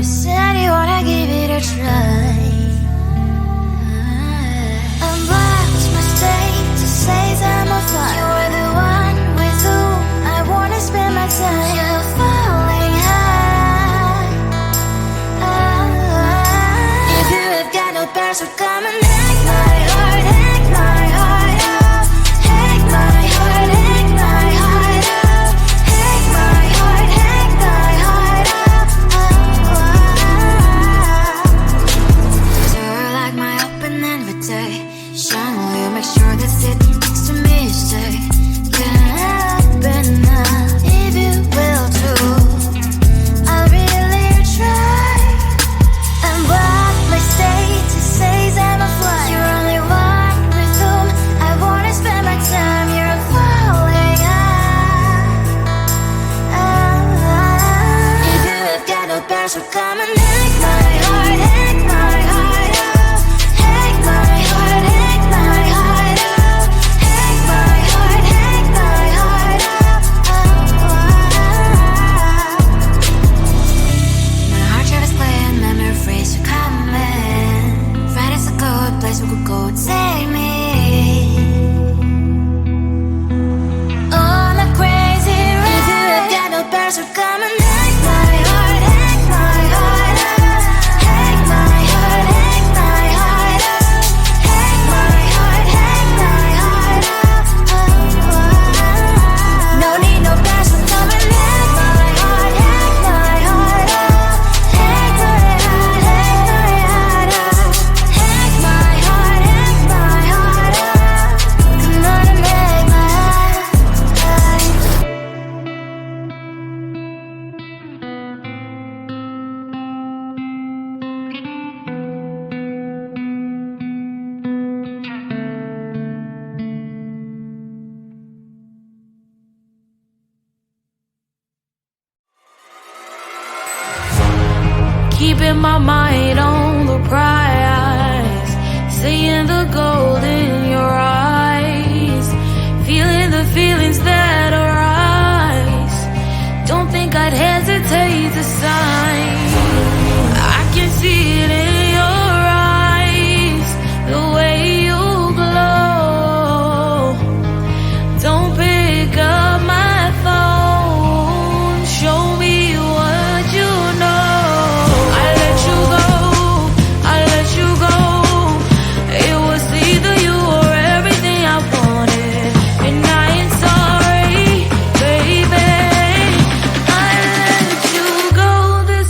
said you wanna give it a try. I'm lost mistake to say I'm a fly. You're the one with whom I wanna spend my time. You're falling high. If you have got no parents, so come and hack my heart, hack my heart out. Hack my heart, hack my heart out. Hack my heart, hack my heart out. You're like my open invitation. Will you make sure that sitting next to me is safe? Can happen now, if you will too. I'll really try. And what mistake to say I'm a fly. You're only one with whom I wanna spend my time. You're falling high. If you have got no parents, so come and hack my heart, hack my heart out. Hack my heart, hack my heart out. Hack my heart, hack my heart out. My heart tried to play and memory freeze, so come in. Friday's a good place we could go, take me. On a crazy ride. If you have got no parents, so come and hack my heart, hack my heart out. Hack my heart, hack my heart out. Hack my heart, hack my heart out. No need no parents, so come and hack my heart, hack my heart out. Hack my heart, hack my heart out. Hack my heart, hack my heart out. Come on and make my heart. Keeping my mind on the prize, seeing the gold in your eyes, feeling the feelings that arise. Don't think I'd hesitate to sign. I can see it in your eyes, the way you glow. Don't pick up my phone, show me what you know. I let you go. It was either you or everything I wanted, and I ain't sorry, baby. I let you go. This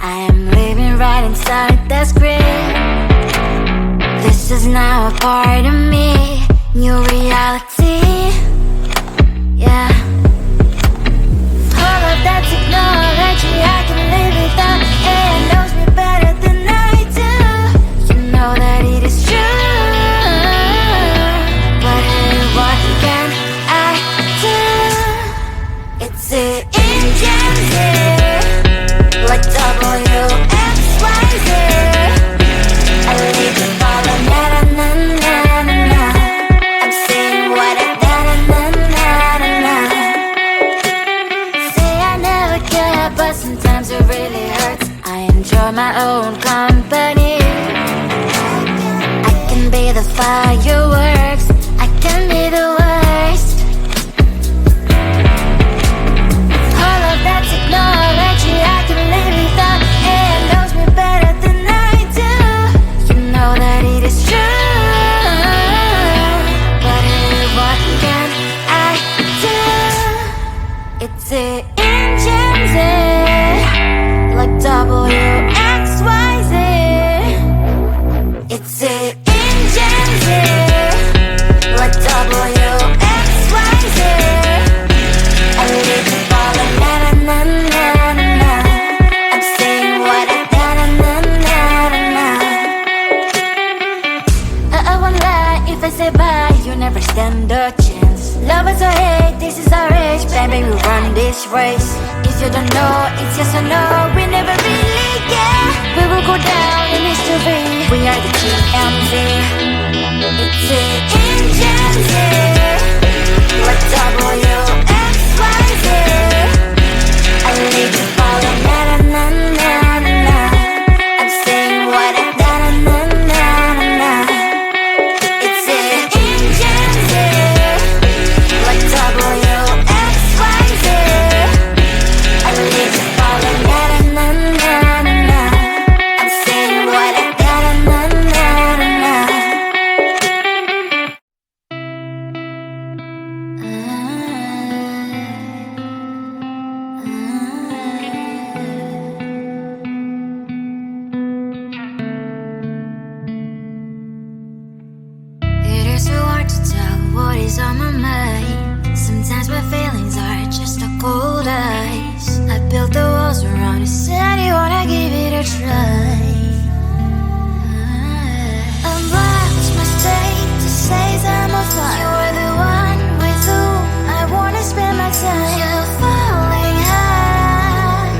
I am living right inside the screen. This is now a part of me, new reality. Yeah. All of that technology I can live without. It knows me better than I do. You know that it is true. But hey, what can I do? It's the engine like WXYZ. I need to follow na na na na na na. I'm saying what I na na na na na na. Say I never care, but sometimes it really hurts. I enjoy my own company. I can be the fireworks, I can be the worst. All of that technology I can live without. It knows me better than I do. You know that it is true. But hey, what can I do? It's the engines like WXYZ. It's the engines like WXYZ. I live to follow na na na na na na. I'm saying what I na na na na na na. I won't lie if I say bye, you never stand a chance. Love us or hate, this is our age, baby, we run this race. If you don't know, it's yes or no, we never really care. We will go down in history, we are the TMZ. It's the engines like WXYZ. I need to follow na na na na na na. I'm saying what I na na na na na na. It's the engines like WXYZ. I need to follow na na na na na. I'm saying what I na na na na na. It is so hard to tell what is on my mind. Sometimes my feelings are just a cold ice. I built the walls around you, said you wanna give it a try. I watched my state to say I'm a fly. You were the one with whom I wanna spend my time. You're falling high.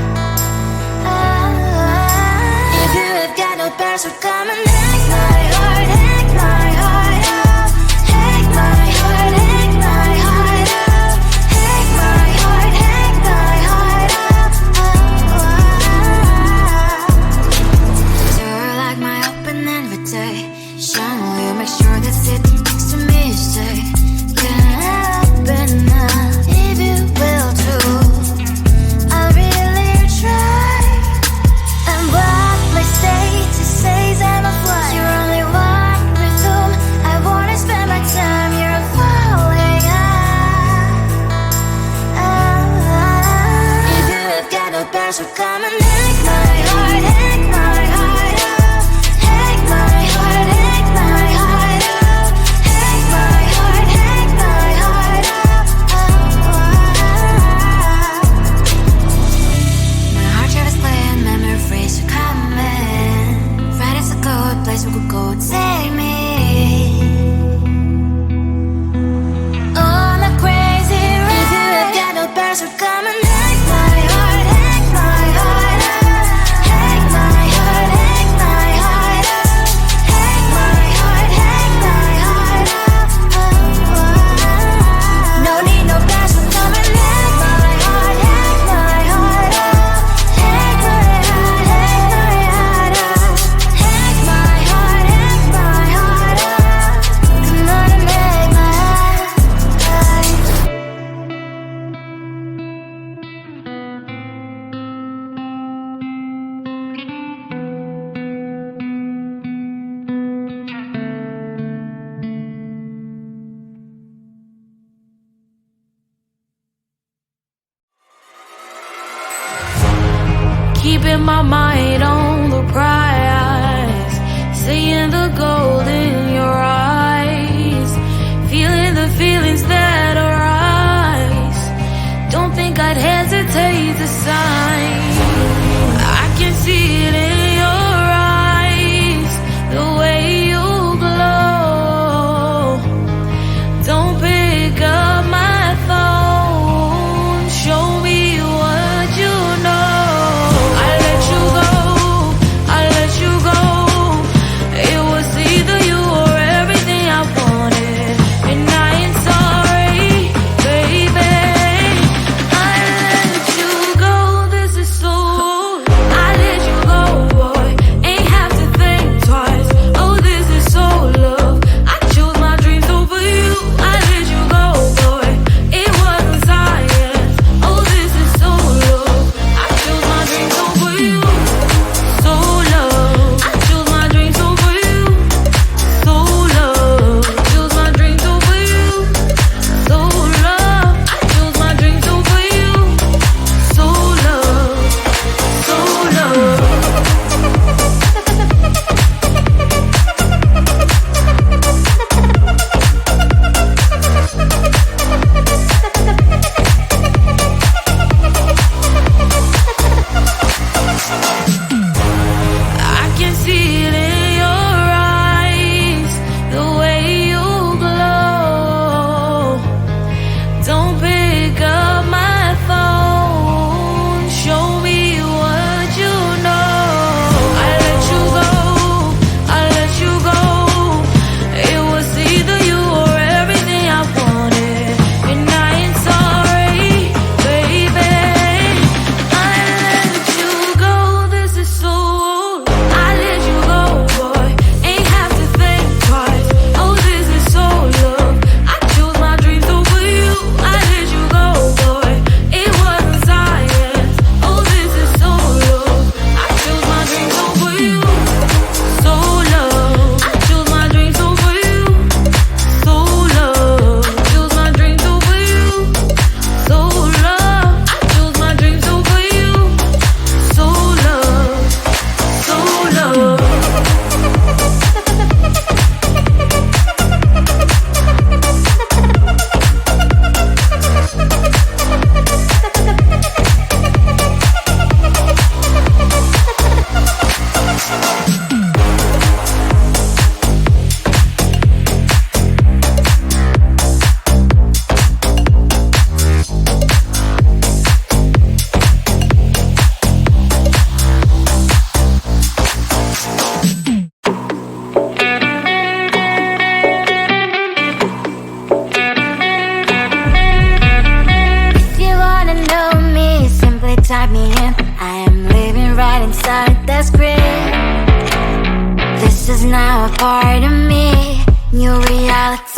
If you have got no parents who come and hack my heart, hack my heart out. Hack my heart, hack my heart out. Hack my heart, hack my heart out. You're like my open invitation. Will you make sure that sitting next to me is safe? Can I open up if you will too? I'll really try. And what my status says I'm a fly. You're only one with whom I wanna spend my time. You're falling high. If you have got no parents who come and hack my heart, hack my heart out. Hack my heart, hack my heart out. Hack my heart, hack my heart out. My heart drives playing, memories are coming. Right as a good place we could go, take me. On a crazy ride. If you have got no parents who come and hack my heart, hack my heart out. Hack my heart, hack my heart out. Hack my heart, hack my heart out. No need no parents who come and hack my heart, hack my heart out. Hack my heart, hack my heart out. Hack my heart, hack my mind on the prize, seeing the gold in your eyes, feeling the feelings that arise. Don't think I'd hesitate to sign. I can see it in your eyes, the way you glow. Don't pick up my phone, show me what you know. I let you go. It was either you or everything I wanted, and I ain't sorry, baby. I let you go, this is so. I let you go, boy, ain't have to think twice. Oh, this is so love. I chose my dreams over you. I let you go, boy, it wasn't science. Oh, this is so love. I chose my dreams over you. So love. I chose my dreams over you. So love. Chose my dreams over you. So love. I chose my dreams over you. So love. So love. I can see it in your eyes, the way you glow. Don't pick up my phone, show me what you know. I let you go. It was either you or everything I wanted, and I ain't sorry, baby. I let you go, this is so. I let you go, boy, ain't have to think twice. Oh, this is so love. I chose my dreams over you. I let you go, boy, it wasn't science. Oh, this is so love. I chose my dreams over you. So love. I chose my dreams over you. So love. Chose my dreams over you. So love. I chose my dreams over you. So love. So love. If you wanna know me, simply type me in. I am living right inside the script. This is now a part of me, new reality.